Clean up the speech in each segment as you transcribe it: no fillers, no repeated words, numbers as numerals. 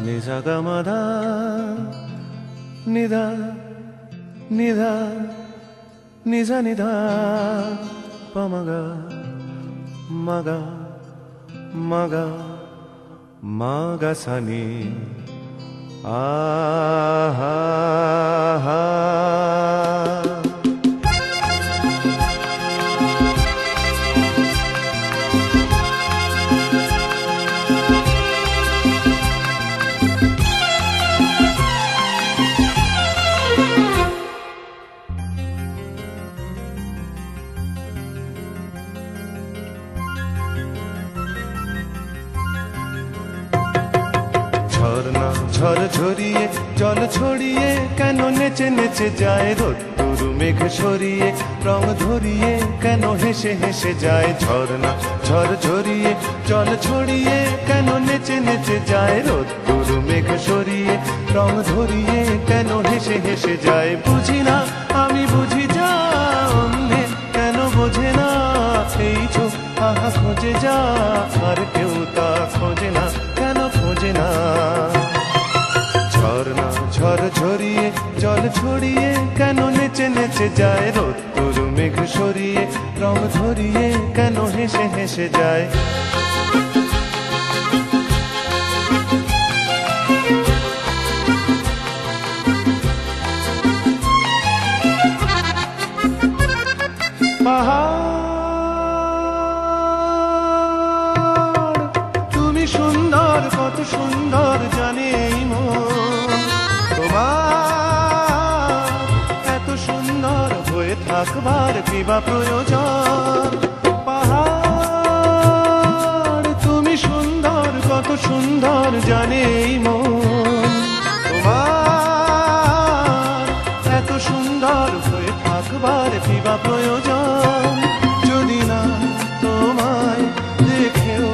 నిజగమదా నిదా నిదా నిజ నిదా పమగ మగ మగ మగ సని ఆహా ঝর্ণা ঝড় ঝরিয়ে জল ছড়িয়ে কেন নেচে নেচে যায় রোদ্দুর মেঘ সরিয়ে রং ধরিয়ে কেন হেসে হেসে যায় ঝর্ণা ঝড় ঝরিয়ে জল ছড়িয়ে কেন নেচে নেচে যায় রোদ্দুর মেঘ সরিয়ে রং ধরিয়ে কেন হেসে হেসে যায় বুঝি না আমি বুঝি যা অন্যে কেন বোঝে না এই চোখ আহা খোঁজে যা আর কেউ তা খোঁজে না কেন খোঁজে না ঝর্ণা ঝড় ঝরিয়ে জল ছড়িয়ে কেন নেচে নেচে যায় রোদ্দুর মেঘ সরিয়ে রং ধরিয়ে কেন হেসে হেসে যায় পাহাড় তুমি সুন্দর কত সুন্দর জানে এই মন তোমার এত সুন্দর হয়ে থাকবার কিবা প্রয়োজন পাহাড় তুমি সুন্দর কত সুন্দর জানে এই মন তোমার এত সুন্দর হয়ে থাকবার কিবা প্রয়োজন যদি না তোমায় দেখেও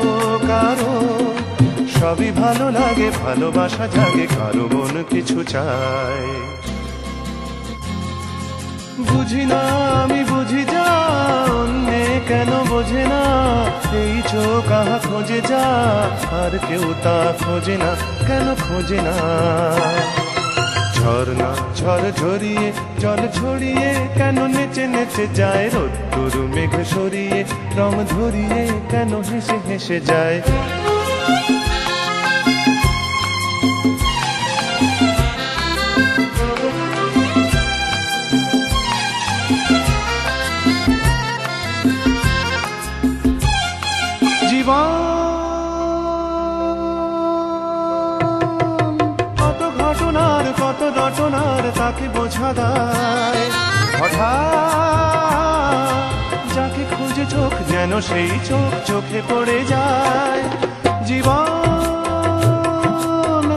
কারো সবই ভালো লাগে ভালোবাসা জাগে কারো মন কিছু চায় বুঝি না আমি বুঝি যা অন্যে কেন বোঝে না এই চোখ আহা খোঁজে যা আর কেউ তা খোঁজে না কেন খোঁজে না ঝর্ণা ঝড় ঝরিয়ে জল ছড়িয়ে কেন নেচে নেচে যায় রোদ্দুর মেঘ সরিয়ে রং ধরিয়ে কেন হেসে হেসে যায় জীবন কত ঘটনার কত রটনার তাকে বোঝা দেয় হঠাৎ যাকে খুঁজে চোখ যেন সেই চোখ চোখে পড়ে যায় জীবন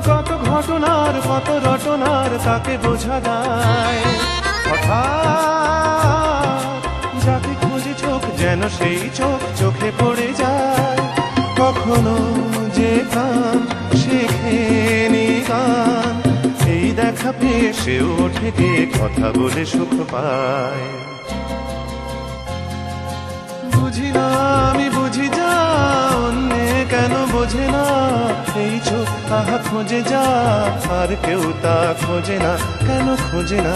কত ঘটনার কত রটনার তাকে বোঝা দেয় হঠাৎ যাকে খুঁজে চোখ যেন সেই চোখ চোখে পড়ে যায় কখনো যে গান শেখেনি গান এই দেখা পেয়ে সে ওঠে গিয়ে কথা বলে সুখ পায় বুঝি না আমি বুঝি যা অন্যে কেন বোঝে না এই চোখ আহা খোঁজে যা আর কেউ তা খোঁজে না কেন খোঁজে না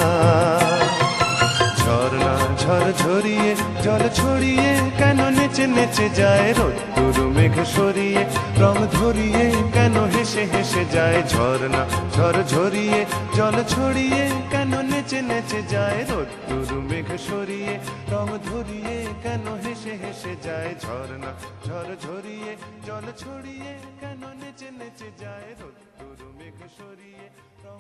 ঝর্ণা ঝড় ঝরিয়ে জল ছড়িয়ে কেন নেচে নেচে যায় রোদ্দুর মেঘ সরিয়ে রং ধরিয়ে কেন হেসে হেসে যায় ঝর্ণা ঝড় ঝরিয়ে জল ছড়িয়ে কেন নেচে নেচে যায় রোদ্দুর মেঘ সরিয়ে রং ধরিয়ে কেন হেসে হেসে যায় ঝর্ণা ঝড় ঝরিয়ে জল ছড়িয়ে কেন নেচে নেচে যায় রোদ্দুর মেঘ সরিয়ে রং